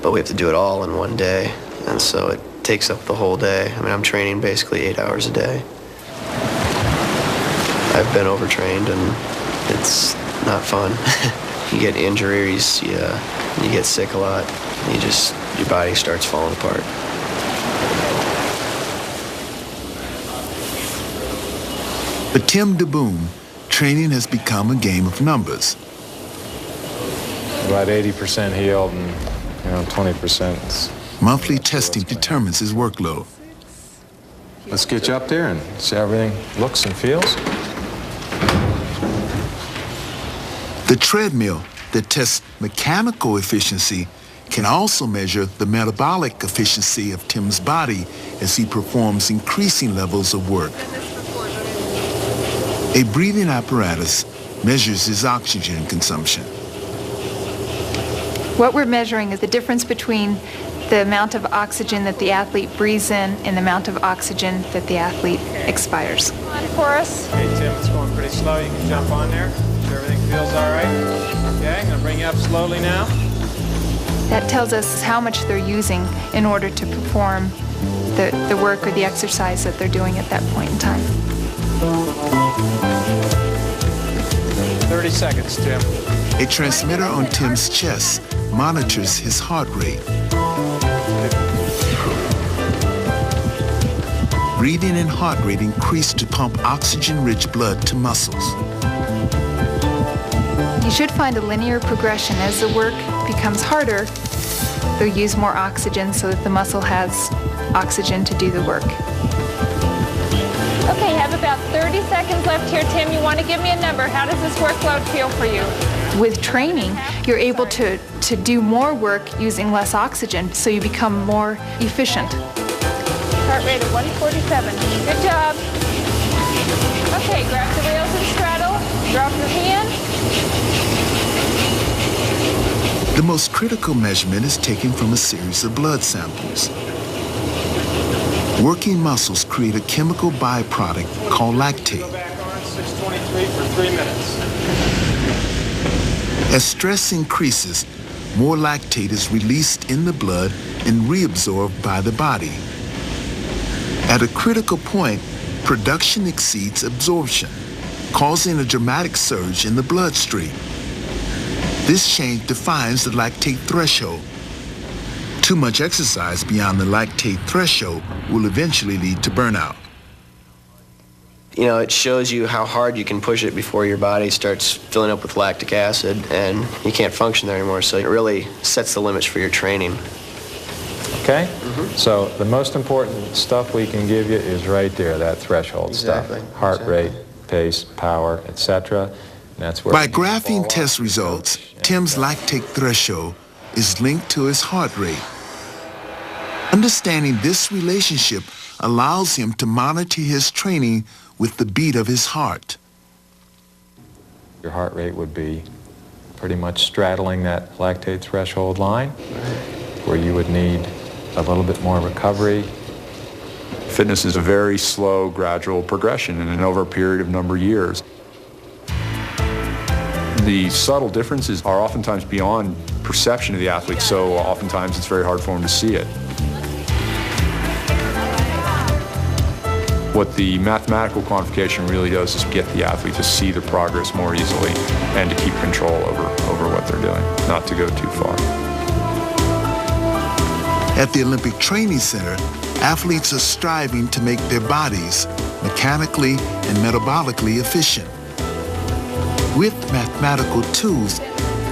but we have to do it all in one day, and so it takes up the whole day. I mean, I'm training basically 8 hours a day. I've been overtrained, and it's not fun. You get injuries, you get sick a lot, your body starts falling apart. For Tim DeBoom, training has become a game of numbers. About 80% healed and 20%. Monthly testing determines his workload. Let's get you up there and see how everything looks and feels. The treadmill that tests mechanical efficiency can also measure the metabolic efficiency of Tim's body as he performs increasing levels of work. A breathing apparatus measures his oxygen consumption. What we're measuring is the difference between the amount of oxygen that the athlete breathes in and the amount of oxygen that the athlete expires. For us. Hey Tim, it's going pretty slow. You can jump on there. Sure everything feels all right. Okay, I'm gonna bring you up slowly now. That tells us how much they're using in order to perform the work or the exercise that they're doing at that point in time. 30 seconds, Tim. A transmitter on Tim's chest monitors his heart rate. Breathing and heart rate increase to pump oxygen-rich blood to muscles. You should find a linear progression. As the work becomes harder, they'll use more oxygen so that the muscle has oxygen to do the work. Okay, you have about 30 seconds left here, Tim. You want to give me a number. How does this workload feel for you? With training, you're able to do more work using less oxygen, so you become more efficient. Heart rate of 147. Good job. Okay, grab the rails and straddle. Drop your hand. The most critical measurement is taken from a series of blood samples. Working muscles create a chemical byproduct called lactate. Back on 623 for 3 minutes. As stress increases, more lactate is released in the blood and reabsorbed by the body. At a critical point, production exceeds absorption, causing a dramatic surge in the bloodstream. This change defines the lactate threshold. Too much exercise beyond the lactate threshold will eventually lead to burnout. It shows you how hard you can push it before your body starts filling up with lactic acid and you can't function there anymore. So it really sets the limits for your training. Okay? So the most important stuff we can give you is right there, that threshold stuff. Heart rate, pace, power, etc. That's where By graphing test results, Tim's lactate threshold is linked to his heart rate. Understanding this relationship allows him to monitor his training with the beat of his heart. Your heart rate would be pretty much straddling that lactate threshold line, where you would need a little bit more recovery. Fitness is a very slow, gradual progression and over a period of number of years. The subtle differences are oftentimes beyond perception of the athlete, so oftentimes it's very hard for them to see it. What the mathematical quantification really does is get the athlete to see the progress more easily and to keep control over what they're doing, not to go too far. At the Olympic Training Center, athletes are striving to make their bodies mechanically and metabolically efficient. With mathematical tools,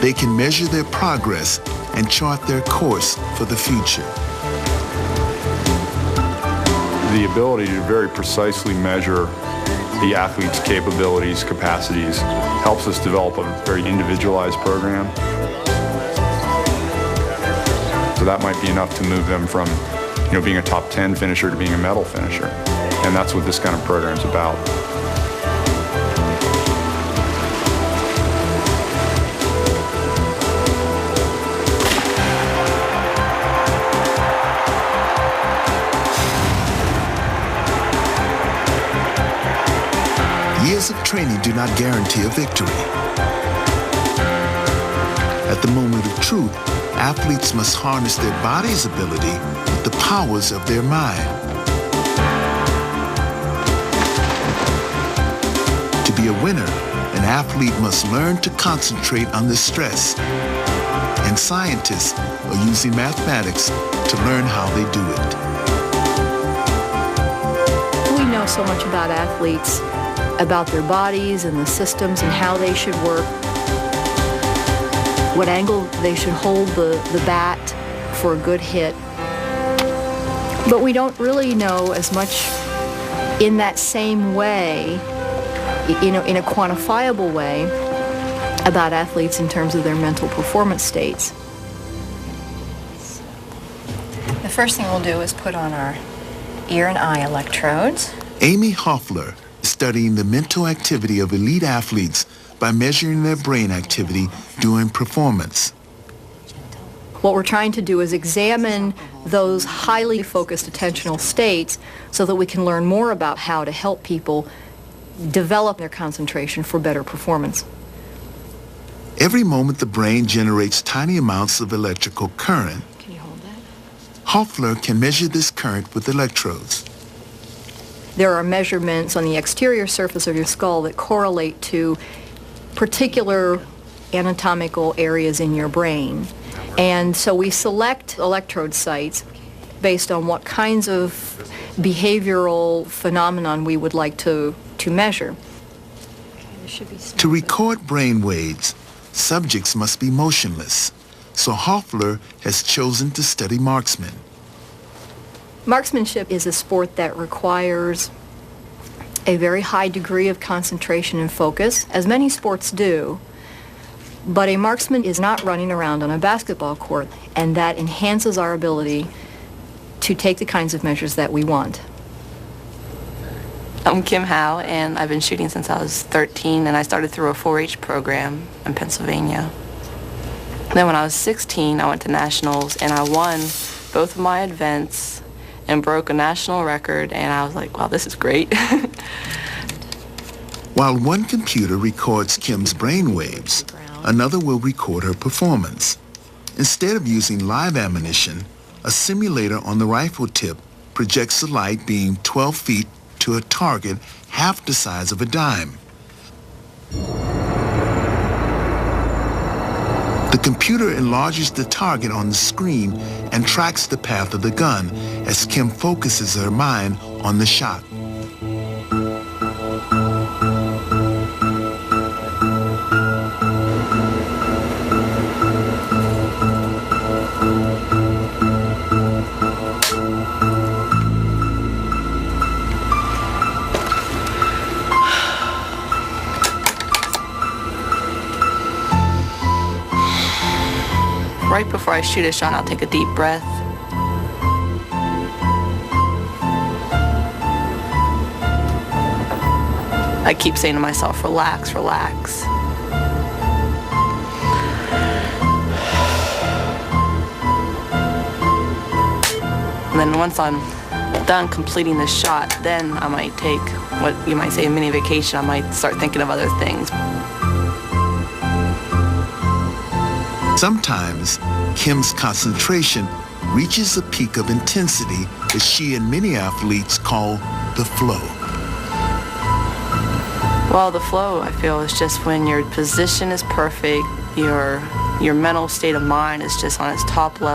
they can measure their progress and chart their course for the future. The ability to very precisely measure the athlete's capabilities, capacities, helps us develop a very individualized program. So that might be enough to move them from, being a top 10 finisher to being a medal finisher. And that's what this kind of program's about. Years of training do not guarantee a victory. At the moment of truth, athletes must harness their body's ability with the powers of their mind. To be a winner, an athlete must learn to concentrate under stress, and scientists are using mathematics to learn how they do it. We know so much about athletes, about their bodies and the systems and how they should work, what angle they should hold the bat for a good hit. But we don't really know as much in that same way, in a quantifiable way, about athletes in terms of their mental performance states. The first thing we'll do is put on our ear and eye electrodes. Amy Hoffler is studying the mental activity of elite athletes by measuring their brain activity during performance. What we're trying to do is examine those highly focused attentional states so that we can learn more about how to help people develop their concentration for better performance. Every moment the brain generates tiny amounts of electrical current. Can you hold that? Hoffler can measure this current with electrodes. There are measurements on the exterior surface of your skull that correlate to particular anatomical areas in your brain. And so we select electrode sites based on what kinds of behavioral phenomenon we would like to measure. To record brain waves, subjects must be motionless, so Hoffler has chosen to study marksmen. Marksmanship is a sport that requires a very high degree of concentration and focus, as many sports do, but a marksman is not running around on a basketball court, and that enhances our ability to take the kinds of measures that we want. I'm Kim Howe, and I've been shooting since I was 13, and I started through a 4-H program in Pennsylvania. Then when I was 16, I went to nationals, and I won both of my events and broke a national record, and I was like, wow, this is great. While one computer records Kim's brain waves, another will record her performance. Instead of using live ammunition, a simulator on the rifle tip projects the light beam 12 feet to a target half the size of a dime. The computer enlarges the target on the screen and tracks the path of the gun as Kim focuses her mind on the shot. Right before I shoot a shot, I'll take a deep breath. I keep saying to myself, relax, relax. And then once I'm done completing the shot, then I might take what you might say a mini vacation. I might start thinking of other things. Sometimes, Kim's concentration reaches a peak of intensity that she and many athletes call the flow. Well, the flow, I feel, is just when your position is perfect, your mental state of mind is just on its top level.